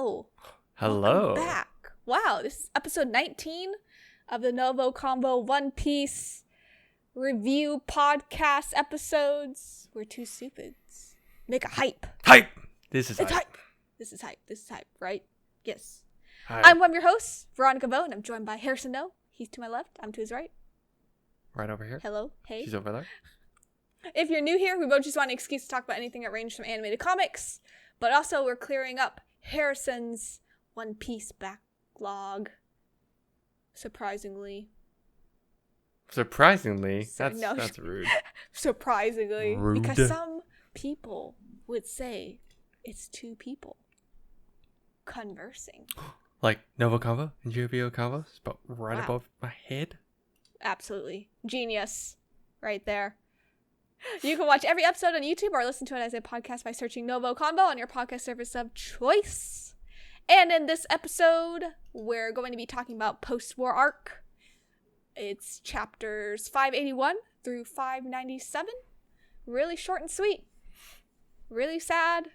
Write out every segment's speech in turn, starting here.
Hello. Hello. Welcome back. Wow, this is episode 19 of the NgoVo Convo One Piece review podcast episodes. We're two stupids. Make a hype. Hype. This is It's hype. hype. This is hype. This is hype, right? Yes. Hype. I'm one of your hosts, Veronica Vo, and I'm joined by Harrison No. He's to my left. I'm to his right. Right over here. Hello. Hey. She's over there. If you're new here, we both just want an excuse to talk about anything that ranges from anime to comics, but also we're clearing up Harrison's One Piece backlog. Surprisingly. Surprisingly, So- that's no. that's rude. Surprisingly. Rude. Because some people would say it's two people conversing. Like NgoVo Convo and NgoVo Convo, but right Wow. above my head. Absolutely. Genius. Right there. You can watch every episode on YouTube or listen to it as a podcast by searching NgoVo Convo on your podcast service of choice. And in this episode, we're going to be talking about post-war arc. It's chapters 581 through 597. Really short and sweet. Really sad.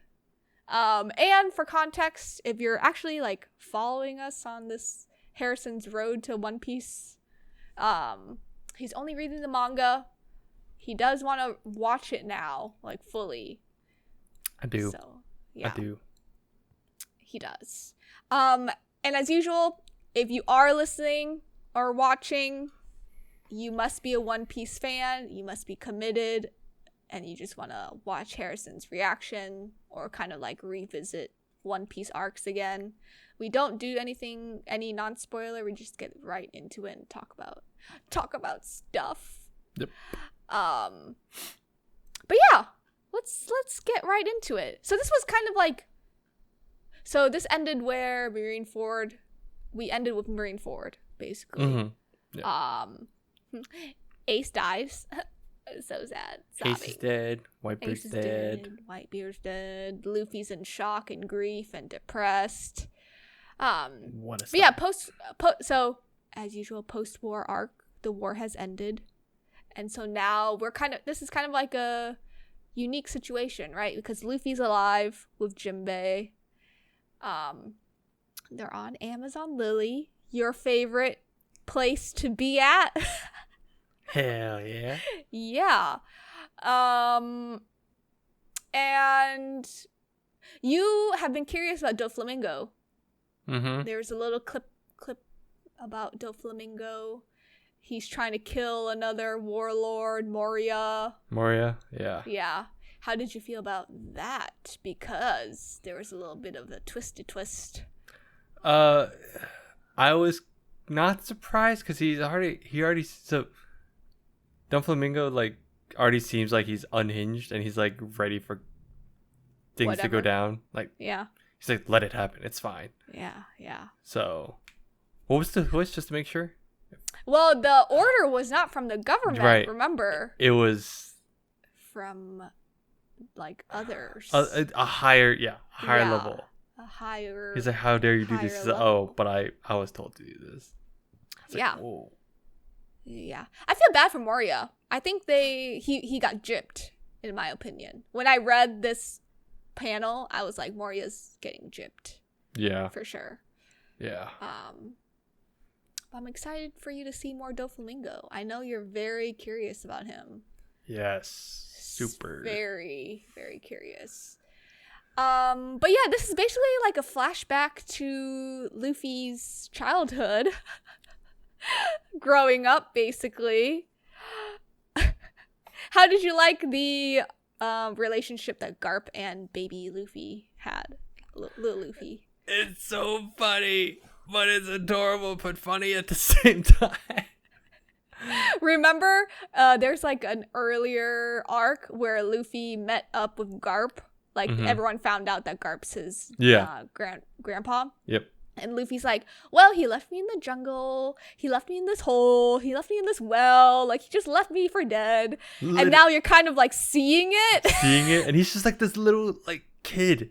And for context, if you're actually like following us on this Harrison's road to One Piece, he's only reading the manga. He does want to watch it now, like fully. I do. So, yeah. I do. He does. And as usual, if you are listening or watching, you must be a One Piece fan. You must be committed, and you just want to watch Harrison's reaction or kind of like revisit One Piece arcs again. We don't do any non-spoiler. We just get right into it and talk about stuff. Yep. But yeah, let's get right into it. So this was kind of like, so this ended where we ended with Marineford, basically. Mm-hmm. Yeah. Ace dies. So sad. Ace Sobbing. is dead. Ace Whitebeard's is dead. Whitebeard's dead. Luffy's in shock and grief and depressed. What a But yeah, so as usual, post-war arc, the war has ended. And so now this is kind of like a unique situation, right? Because Luffy's alive with Jinbei. They're on Amazon Lily, your favorite place to be at. Hell yeah. Yeah. And you have been curious about Doflamingo. Mm-hmm. There's a little clip about Doflamingo. He's trying to kill another warlord, Moria. Moria. Yeah. Yeah. How did you feel about that? Because there was a little bit of a twisted twist. I was not surprised because so Don Flamingo like already seems like he's unhinged and he's like ready for things to go down. Like Yeah. he's like, let it happen. It's fine. Yeah. So, what was the twist? Just to make sure. Well, the order was not from the government, Right. remember? It was From, like, others. a higher Yeah. level. A higher... He's like, how dare you do this? higher He's like, level. oh, but I was told to do this. It's like, Yeah. whoa. Yeah. I feel bad for Moria. I think he got gypped, in my opinion. When I read this panel, I was like, Moria's getting gypped. Yeah. For sure. Yeah. I'm excited for you to see more Doflamingo. I know you're very curious about him. Yes. Super. Very, very curious. But yeah, this is basically like a flashback to Luffy's childhood. Growing up, basically. How did you like the relationship that Garp and baby Luffy had? Little Luffy. It's so funny, but it's adorable, but funny at the same time. Remember, there's like an earlier arc where Luffy met up with Garp. Like, everyone found out that Garp's his grandpa. Yep. And Luffy's like, well, he left me in the jungle. He left me in this hole. He left me in this well. Like, he just left me for dead. And now you're kind of like seeing it. And he's just like this little like kid.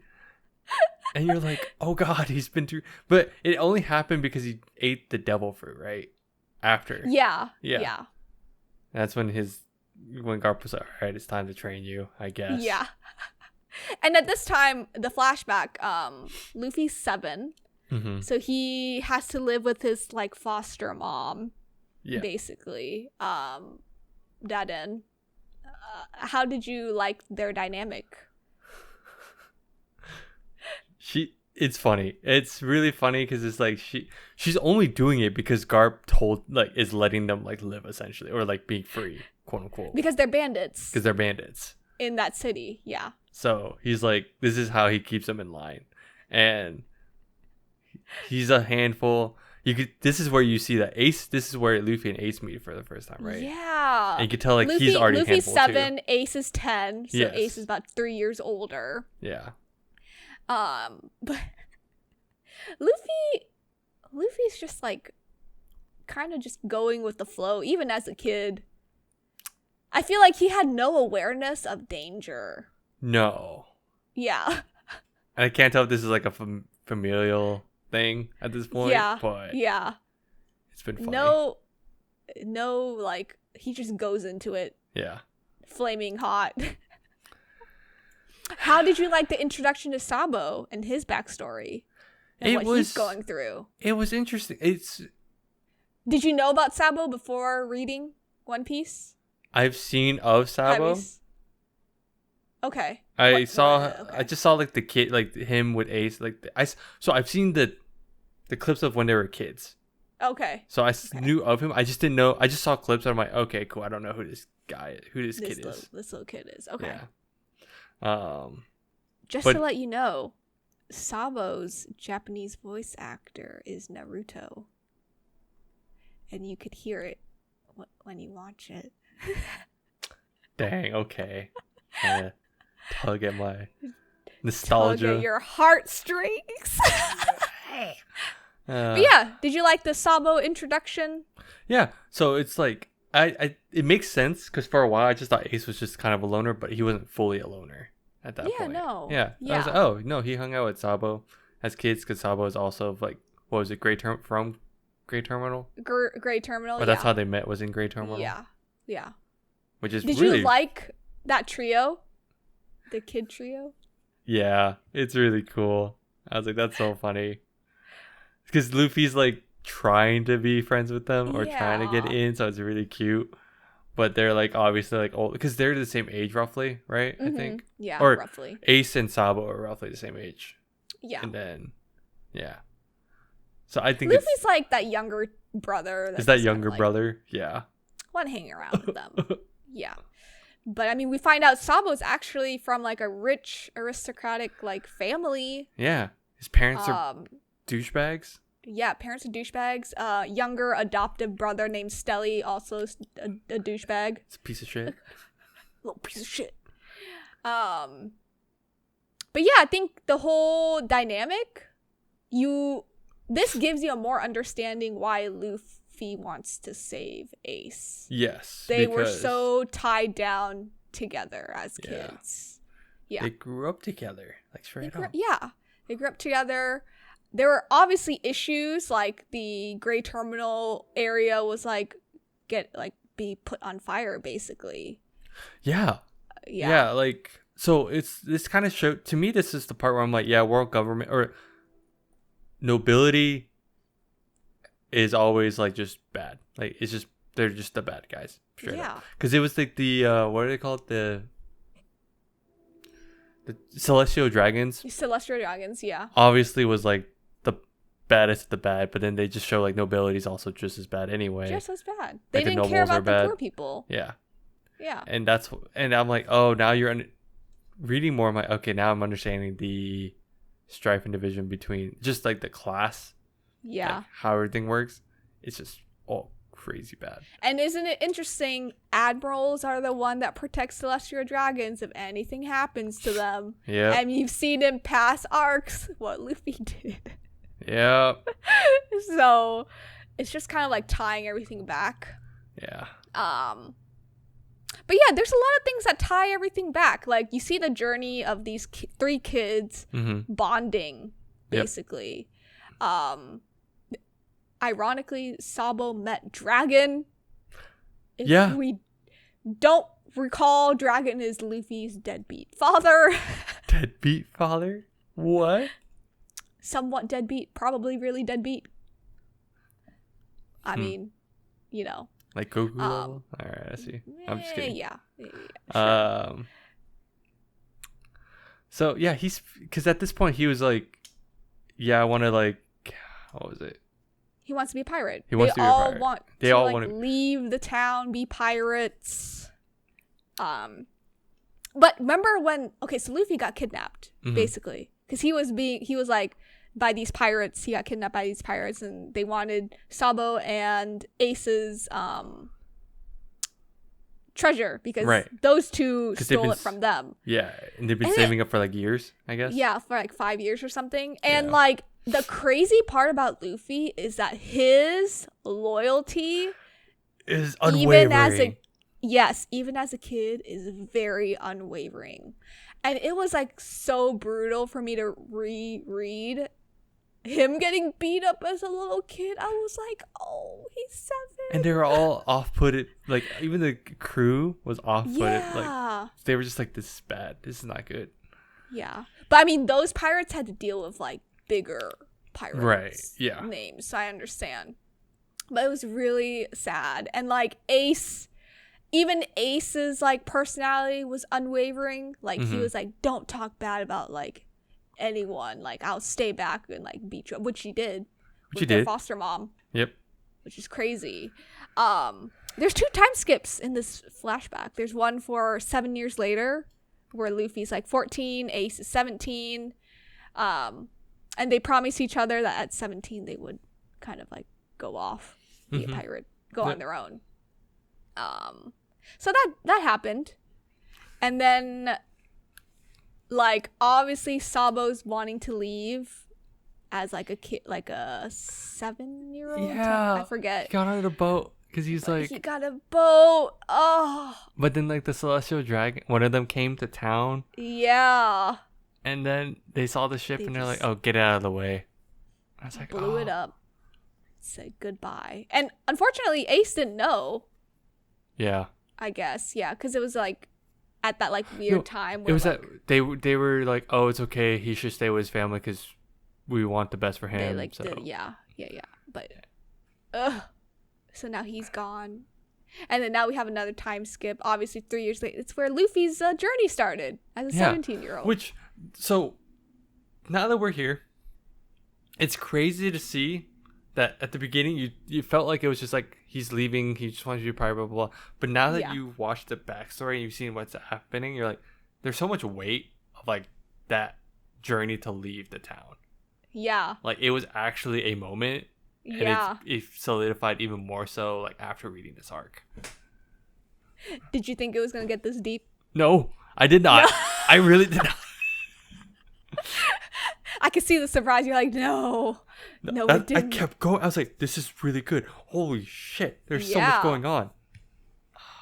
And you're like, oh God, he's been through. But it only happened because he ate the devil fruit, right? After. Yeah. That's when Garp was like, all right, it's time to train you, I guess. Yeah. And at this time, the flashback, Luffy's 7. Mm-hmm. So he has to live with his like foster mom, basically. Daden. How did you like their dynamic? It's funny. It's really funny because it's like she's only doing it because Garp is letting them like live essentially, or like being free, quote unquote. Because they're bandits. Because they're bandits in that city, yeah. So he's like, this is how he keeps them in line, and he's a handful. This is where you see that Ace. This is where Luffy and Ace meet for the first time, right? Yeah. And you can tell like he's already Luffy's handful 7, too. Ace is 10. So Ace is about 3 years older. Yeah. But Luffy's just like kind of just going with the flow, even as a kid. I feel like he had no awareness of danger. No. Yeah. And I can't tell if this is like a familial thing at this point. Yeah. But yeah. It's been funny. No, like he just goes into it. Yeah. Flaming hot. How did you like the introduction to Sabo and his backstory and what he's going through? It was interesting. Did you know about Sabo before reading One Piece? I've seen of Sabo. Okay. I just saw like the kid, like him with Ace, like so I've seen the clips of when they were kids. Okay. So I knew of him. I just didn't know. I just saw clips and I'm like, okay, cool. I don't know who this kid is. This little kid is. Okay. Yeah. Just to let you know, Sabo's Japanese voice actor is Naruto. And you could hear it when you watch it. Dang, okay. Tug at my nostalgia. Tug at your heartstrings. But yeah, did you like the Sabo introduction? Yeah, so it's like, it makes sense because for a while I just thought Ace was just kind of a loner, but he wasn't fully a loner at that point. Yeah. I was like, oh no, he hung out with Sabo as kids because Sabo is also like, what was it, from Gray Terminal? Gray Terminal. Or that's how they met, was in Gray Terminal. Yeah. Which is Did really... you like that trio? The kid trio? Yeah, it's really cool. I was like, that's so funny. Because Luffy's like trying to be friends with them or trying to get in, so it's really cute. But they're like obviously like old because they're the same age roughly, right? I think. Yeah, or roughly. Ace and Sabo are roughly the same age. Yeah. And then, yeah. So I think Luffy's like that younger brother. Is that younger brother? Yeah. Want to hang around with them. Yeah. But I mean, we find out Sabo's actually from like a rich aristocratic like family. Yeah. His parents are douchebags. Yeah, parents are douchebags. Younger adoptive brother named Stelly, also a douchebag. It's a piece of shit. Little piece of shit. But yeah, I think the whole dynamic, this gives you a more understanding why Luffy wants to save Ace. Yes. They were so tied down together as kids. Yeah. They grew up together. Like straight up. Yeah. They grew up together. There were obviously issues, like the Gray Terminal area was be put on fire basically. Yeah. Yeah, like so this kind of showed to me, this is the part where I'm like, yeah, world government or nobility is always like just bad. Like it's just they're just the bad guys. Straight up. Because it was like the what do they call it? The Celestial Dragons. Celestial Dragons, yeah. Obviously was like the baddest of the bad, but then they just show like nobility is also just as bad anyway. Just as bad. They didn't care about the poor people. Yeah. Yeah. And I'm like, oh, now you're reading more. I'm like, okay, now I'm understanding the strife and division between just like the class. Yeah. Like how everything works. It's just crazy bad. And isn't it interesting? Admirals are the one that protects celestial dragons if anything happens to them. Yeah. And you've seen in past arcs what Luffy did. Yeah. So it's just kind of like tying everything back. Yeah. But yeah, there's a lot of things that tie everything back. Like you see the journey of these 3 kids bonding, basically. Yep. Ironically, Sabo met Dragon. If we don't recall, Dragon is Luffy's deadbeat father. Deadbeat father? What? Somewhat deadbeat, probably really deadbeat. I mean, Like Goku level? Alright, I see. I'm just kidding. Yeah, sure. So yeah, because at this point he was like, yeah, I want to like, what was it? He wants to be a pirate. He wants to be a pirate. They all want to leave the town, be pirates. But remember when? Okay, so Luffy got kidnapped basically because he was like by these pirates. He got kidnapped by these pirates, and they wanted Sabo and Ace's treasure because those two stole it from them. Yeah, and they've been saving up for like years, I guess. Yeah, for like 5 years or something. And like the crazy part about Luffy is that his loyalty is unwavering. Even as a kid, is very unwavering. And it was like so brutal for me to reread him getting beat up as a little kid. I was like, oh, he's 7. And they were all off-putted. Like, even the crew was off-putted. Yeah. Like, they were just like, this is bad. This is not good. Yeah. But I mean, those pirates had to deal with like bigger pirates names. So I understand. But it was really sad. And like even Ace's like personality was unwavering. Like he was like, don't talk bad about like anyone. Like I'll stay back and like beat you up, which he did. With their foster mom. Yep. Which is crazy. There's 2 time skips in this flashback. There's one for 7 years later where Luffy's like 14, Ace is 17. And they promise each other that at 17 they would kind of like go off, be a pirate, go on their own. So that happened. And then like obviously Sabo's wanting to leave as like a kid, like a 7-year-old. Yeah, I forget. He got on a boat because he's like, he got a boat. Oh. But then like the Celestial Dragon, one of them came to town. Yeah. And then they saw the ship and they're like, oh, get out of the way. I was like, blew it up. Said goodbye. And unfortunately, Ace didn't know. Yeah. I guess. Yeah. Because it was like at that like weird time. Where, it was like, that they were like, oh, it's okay. He should stay with his family because we want the best for him. They like yeah. But so now he's gone. And then now we have another time skip. Obviously, 3 years later. It's where Luffy's journey started as a 17-year-old. So now that we're here, it's crazy to see that at the beginning you felt like it was just like he's leaving, he just wants to be a pirate, blah, blah, blah. But now that you've watched the backstory and you've seen what's happening, you're like, there's so much weight of like that journey to leave the town. Yeah. Like it was actually a moment. And it solidified even more so like after reading this arc. Did you think it was going to get this deep? No, I did not. No. I really did not. I could see the surprise. You're like, no, it didn't. I kept going. I was like, this is really good. Holy shit. There's so much going on.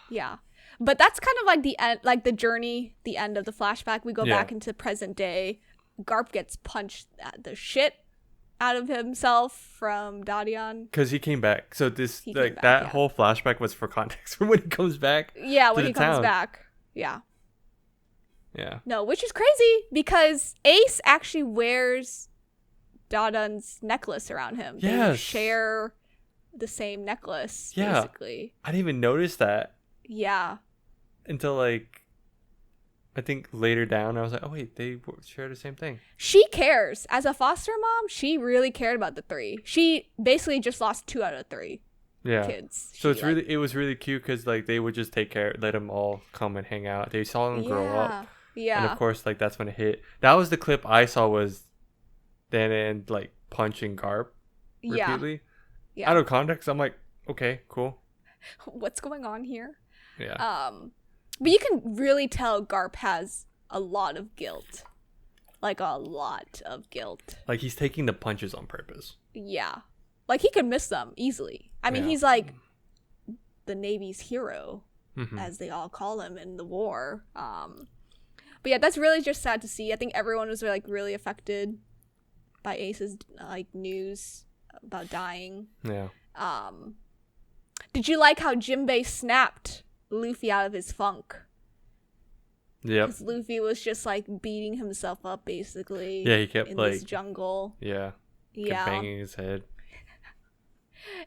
Yeah. But that's kind of like the end, like the journey, the end of the flashback. We go back into present day. Garp gets punched the shit out of himself from Dadian. Because he came back. So that whole flashback was for context for when he comes back. Yeah, when he comes back. Yeah. Yeah. No, which is crazy because Ace actually wears Dadian's necklace around him. Yes. They share the same necklace, basically. I didn't even notice that. Yeah. Until like, I think later down, I was like, oh wait, they share the same thing. She cares. As a foster mom, she really cared about the 3. She basically just lost 2 out of 3 kids. So it was really cute because like they would just take care, let them all come and hang out. They saw them grow up. Yeah. And of course, like that's when it hit. That was the clip I saw was Dan like punching Garp repeatedly. Yeah. Out of context, I'm like, okay, cool. What's going on here? Yeah. But you can really tell Garp has a lot of guilt. Like a lot of guilt. Like he's taking the punches on purpose. Yeah. Like he could miss them easily. I mean, he's like the Navy's hero, as they all call him in the war. But yeah, that's really just sad to see. I think everyone was like really affected by Ace's like news about dying. Yeah. Did you like how Jinbei snapped Luffy out of his funk. Yep. Because Luffy was just like beating himself up basically. Yeah, he kept in like this jungle. Yeah. Yeah. Kept banging his head.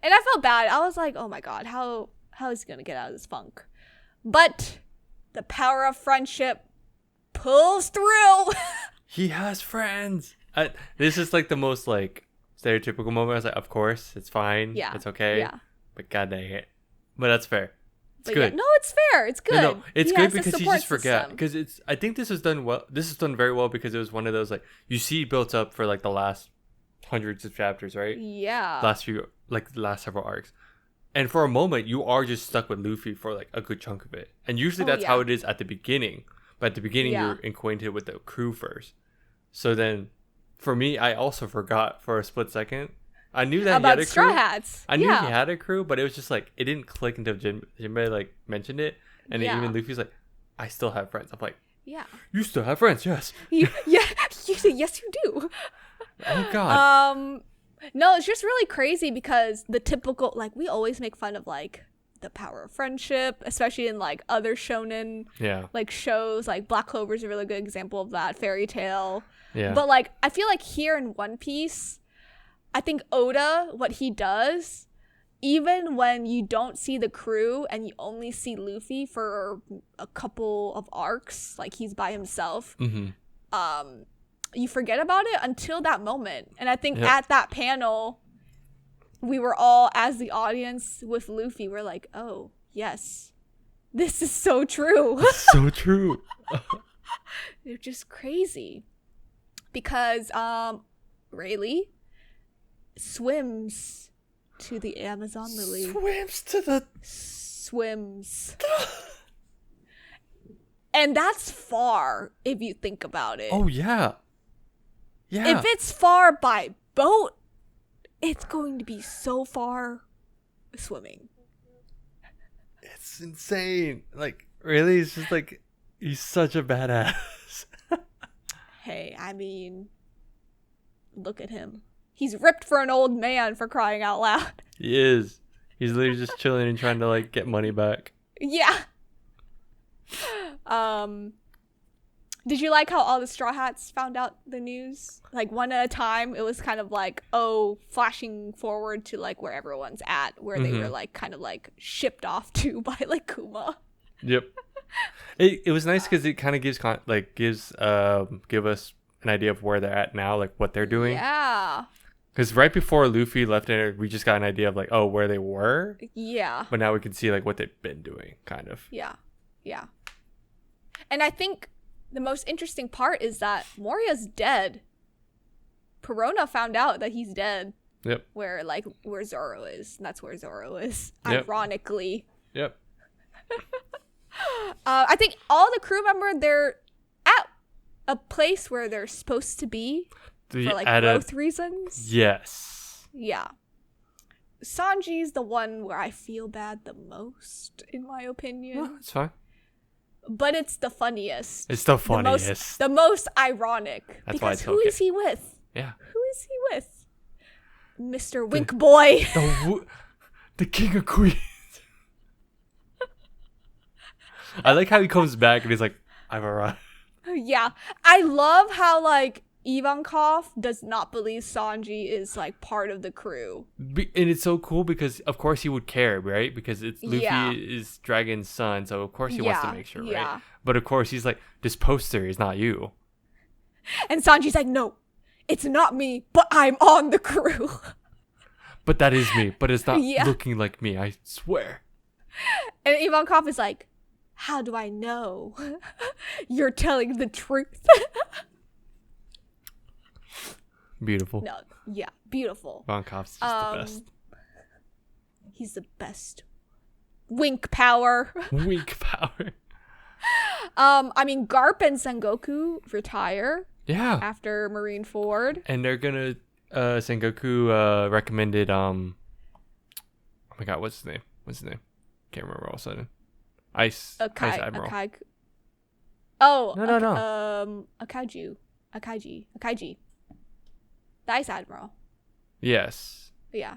And I felt bad. I was like, oh my god, how is he gonna get out of this funk? But the power of friendship pulls through. He has friends. This is like the most like stereotypical moment. I was like, of course, it's fine. Yeah. It's okay. Yeah. But god dang it. But that's fair. It's But good. yeah, no, it's fair. It's good. No, it's He good has the because you support just forget. system. Because it's. I think this was done well. This is done very well because it was one of those like you see built up for like the last hundreds of chapters, right? Yeah. The last several arcs, and for a moment you are just stuck with Luffy for like a good chunk of it. And usually that's how it is at the beginning. But at the beginning you're acquainted with the crew first. So then, for me, I also forgot for a split second. I knew that about he had a crew. Straw Hats. I knew he had a crew, but it was just like it didn't click until Jinbei like mentioned it, and then even Luffy's like, "I still have friends." I'm like, Yeah. "You still have friends, yes." Yeah. Yes, you do. Oh God. No, it's just really crazy because the typical like we always make fun of like the power of friendship, especially in like other shonen like shows. Like Black Clover is a really good example of that. Fairy Tail. Yeah. But like I feel like here in One Piece, I think Oda, what he does, even when you don't see the crew and you only see Luffy for a couple of arcs, like he's by himself, you forget about it until that moment. And I think at that panel, we were all, as the audience with Luffy, we're like, oh, yes, this is so true. So true. They're just crazy. Because Rayleigh swims to the Amazon lily. Swims. And that's far if you think about it. Oh yeah. Yeah. If it's far by boat, it's going to be so far swimming. It's insane. Like really, it's just like he's such a badass. Hey, I mean, look at him. He's ripped for an old man, for crying out loud. He is. He's literally just chilling and trying to like get money back. Yeah. Did you like how all the Straw Hats found out the news? Like one at a time, it was kind of like, flashing forward to like where everyone's at, where they were like kind of like shipped off to by like Kuma. Yep. It was nice because it kind of gives give us an idea of where they're at now, like what they're doing. Yeah. Because right before Luffy left it, we just got an idea of like, where they were. Yeah. But now we can see like what they've been doing, kind of. Yeah. Yeah. And I think the most interesting part is that Moria's dead. Perona found out that he's dead. Yep. Where Zoro is. And that's where Zoro is. Yep. Ironically. Yep. I think all the crew they're at a place where they're supposed to be for like growth reasons. Yes. Yeah. Sanji's the one where I feel bad the most, in my opinion. No, it's fine. But it's the funniest. It's the funniest. The most ironic. That's why because it's who okay. is he with? Yeah. Who is he with? Mr. Wink Boy. The king of queens. I like how he comes back and he's like, I've arrived. Yeah. I love how like Ivankov does not believe Sanji is like part of the crew. And it's so cool because of course he would care, right? Because it's Luffy is Dragon's son, so of course he wants to make sure, right? But of course he's like, this poster is not you. And Sanji's like, no, it's not me, but I'm on the crew. But that is me, but it's not looking like me, I swear. And Ivankov is like, how do I know? You're telling the truth. Beautiful. No, yeah, beautiful. Vankov's just the best. He's the best. Wink power. Wink power. I mean, Garp and Sengoku retire. Yeah. After Marineford. And they're gonna Sengoku recommended oh my god, what's his name? Can't remember all of a sudden. Ice Admiral. No. Akaiji. The Ice Admiral. Yes. Yeah.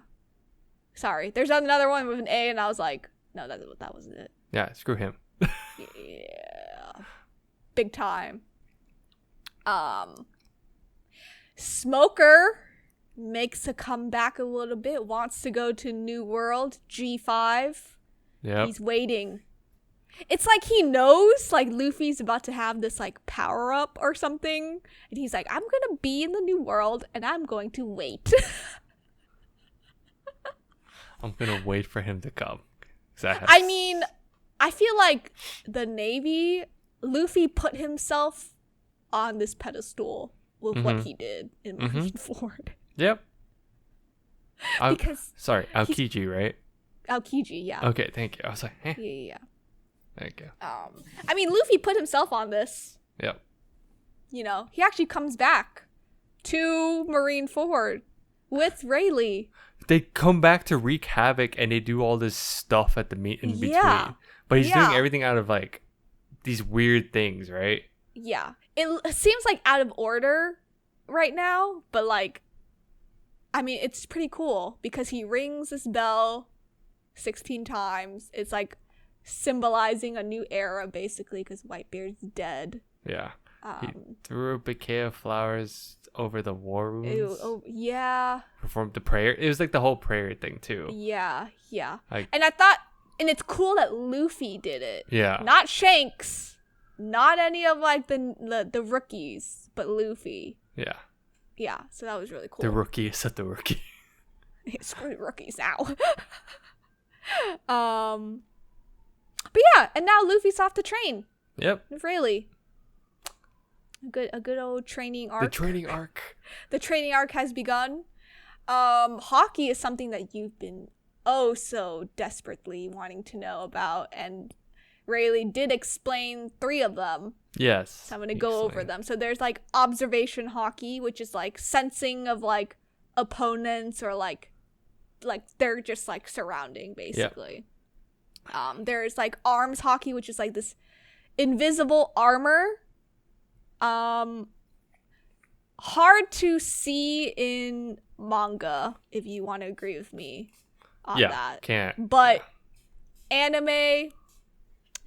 Sorry. There's another one with an A and I was like, no, that wasn't it. Yeah, screw him. Yeah. Big time. Smoker makes a comeback a little bit, wants to go to New World, G5. Yep. He's waiting. It's like he knows like Luffy's about to have this like power up or something, and he's like, I'm gonna be in the New World and I'm going to wait. I'm gonna wait for him to come. I mean, I feel like the Navy, Luffy put himself on this pedestal with what he did in Marineford. Yep. Because Aokiji, right? Aokiji, yeah. Okay, thank you. I was like, Yeah. Thank you. I mean, Luffy put himself on this. Yep. You know, he actually comes back to Marineford with Rayleigh. They come back to wreak havoc, and they do all this stuff at the in between. Yeah. But he's doing everything out of like these weird things, right? Yeah. It seems like out of order right now, but like, I mean, it's pretty cool because he rings this bell 16 times. It's like symbolizing a new era, basically, because Whitebeard's dead. Yeah. He threw a bouquet of flowers over the war wounds. Oh, yeah. Performed the prayer. It was like the whole prayer thing, too. Yeah. Like, And I thought, and it's cool that Luffy did it. Yeah. Not Shanks. Not any of like the rookies, but Luffy. Yeah. Yeah, so that was really cool. The rookie is the rookie. Screw the rookies now. But yeah, and now Luffy's off to train. Yep. With Rayleigh. A good old training arc. The training arc. The training arc has begun. Hockey is something that you've been oh so desperately wanting to know about, and Rayleigh did explain 3 of them. Yes. So I'm going to go over them. So there's like observation hockey, which is like sensing of like opponents or like they're just like surrounding basically. Yeah. There's like arms hockey, which is like this invisible armor. Hard to see in manga, if you want to agree with me on that. Can't. But anime,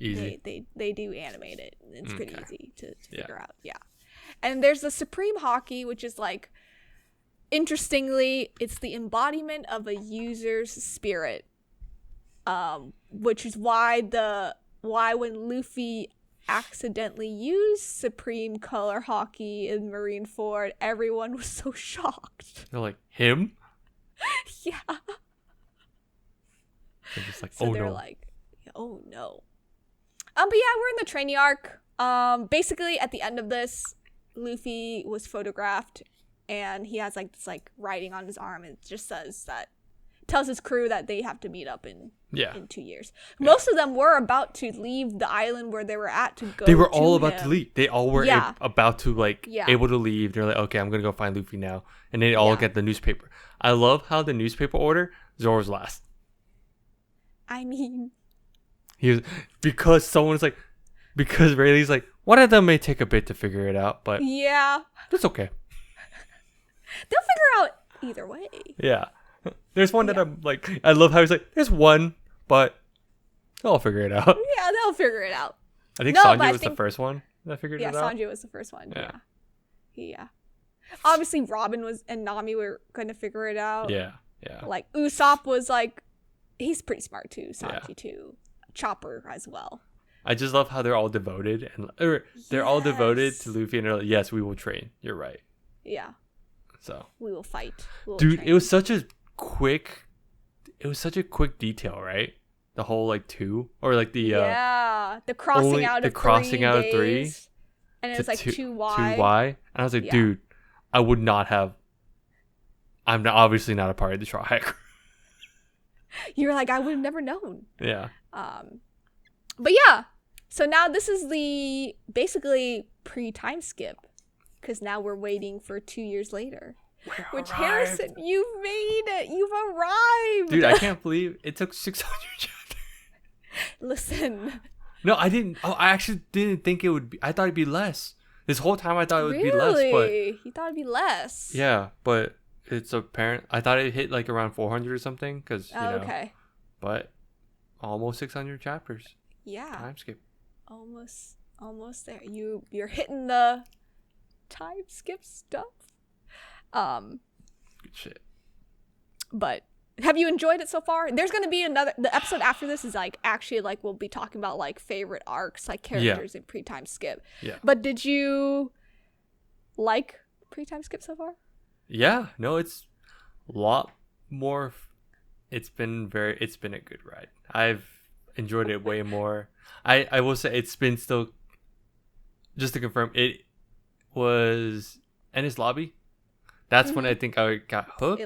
easy. They do animate it. It's pretty easy to figure out. Yeah. And there's the Supreme Hockey, which is like, interestingly, it's the embodiment of a user's spirit. Which is why when Luffy accidentally used Supreme Color Hockey in Marineford, everyone was so shocked. They're like, him? Yeah. They're just like, so oh they're no. like, oh no. But yeah, we're in the training arc. Basically at the end of this, Luffy was photographed and he has like this like writing on his arm. It just says that, tells his crew that they have to meet up in 2 years. Yeah. Most of them were about to leave the island where they were at to go. They were all about to leave. They all were about to able to leave. They're like, okay, I'm gonna go find Luffy now, and they all get the newspaper. I love how the newspaper order, Zoro's last. I mean, because Rayleigh's like, one of them may take a bit to figure it out, but that's okay. They'll figure out either way. Yeah. There's one that I'm like, I love how he's like, there's one, but they'll figure it out. Yeah, they'll figure it out. I think Sanji was the first one that figured it out. Yeah, Sanji was the first one. Yeah. Obviously, Robin and Nami were going to figure it out. Yeah. Like, Usopp was like, he's pretty smart too. Sanji too. Chopper as well. I just love how they're all devoted. They're all devoted to Luffy, and they're like, yes, we will train. You're right. Yeah. So. We will fight. Dude, train. It was such a quick detail, right? The whole like 2 or like the the crossing out of 3 and it was like 2Y and I was like, dude, I would not have. I'm obviously not a part of the triangle. You're like, I would have never known. Yeah. But yeah, so now this is the basically pre-time skip because now we're waiting for 2 years later. Harrison, you've made it. You've arrived. Dude, I can't believe it took 600 chapters. Listen. No, I didn't. Oh, I actually didn't think it would be. I thought it'd be less. This whole time I thought it would be less. But you thought it'd be less? Yeah, but it's apparent. I thought it hit like around 400 or something. Because, you know. Okay. But almost 600 chapters. Yeah. Time skip. Almost there. You're hitting the time skip stuff. Good shit. But have you enjoyed it so far? There's going to be the episode after this is like actually like we'll be talking about like favorite arcs, like characters in pre-time skip. Yeah. But did you like pre-time skip so far? Yeah, no, it's a lot more. It's been a good ride. I've enjoyed it way more. I will say it's been still, just to confirm, it was Ennis Lobby. That's when I think I got hooked.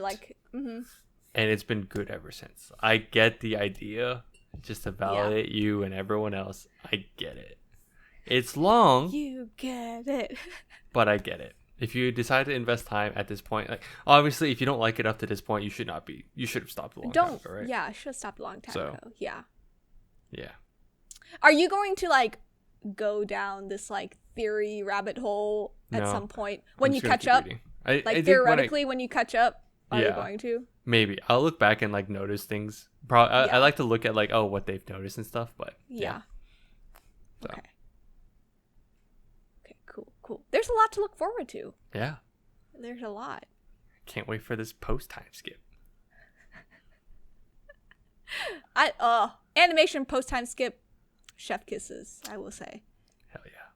And it's been good ever since. I get the idea, just to validate you and everyone else. I get it. It's long. You get it. But I get it. If you decide to invest time at this point, like obviously, if you don't like it up to this point, you should have stopped a long time ago, right? Yeah, I should have stopped a long time ago. Yeah. Yeah. Are you going to like go down this like theory rabbit hole at some point when you catch up? Like theoretically, when you catch up, are you going to? Maybe I'll look back and like notice things. I like to look at like what they've noticed and stuff, but yeah. So. Okay. Cool. There's a lot to look forward to. Yeah. There's a lot. Can't wait for this post time skip. Animation post time skip, chef kisses, I will say. Hell yeah.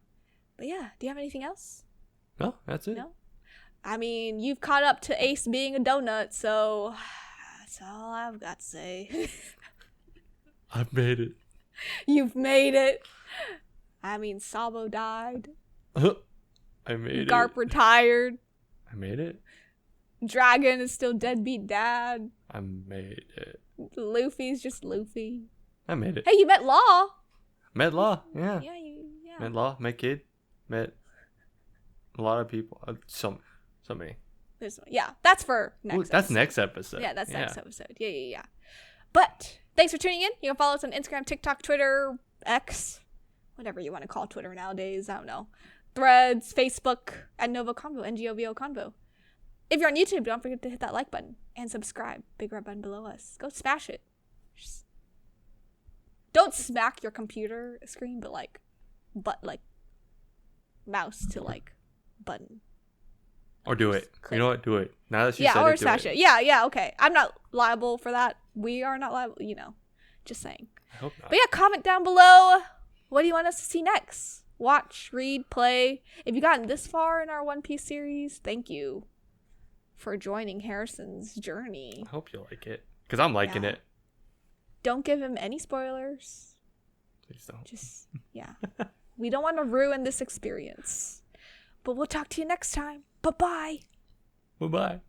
But yeah, do you have anything else? No, that's it. No? I mean, you've caught up to Ace being a donut, so that's all I've got to say. I've made it. You've made it. I mean, Sabo died. I made Garp retired. I made it. Dragon is still deadbeat dad. I made it. Luffy's just Luffy. I made it. Hey, you met Law. Met Law, yeah. Yeah. Met Law, met Kid, met a lot of people. So many. That's for next episode. That's next episode. Yeah, that's next episode. Yeah. But thanks for tuning in. You can follow us on Instagram, TikTok, Twitter, X, whatever you want to call Twitter nowadays. I don't know. Threads, Facebook, at NgoVo Convo, NgoVo Convo. If you're on YouTube, don't forget to hit that like button and subscribe. Big red button below us. Go smash it. Just don't smack your computer screen, but like mouse to like button. Or do it. Click. You know what? Do it. Now that you said or it, smash it. Yeah, okay. I'm not liable for that. We are not liable, just saying. I hope not. But yeah, comment down below. What do you want us to see next? Watch, read, play. If you've gotten this far in our One Piece series, thank you for joining Harrison's journey. I hope you like it. Because I'm liking it. Don't give him any spoilers. Please don't. Just, we don't want to ruin this experience. But we'll talk to you next time. Bye-bye. Bye-bye.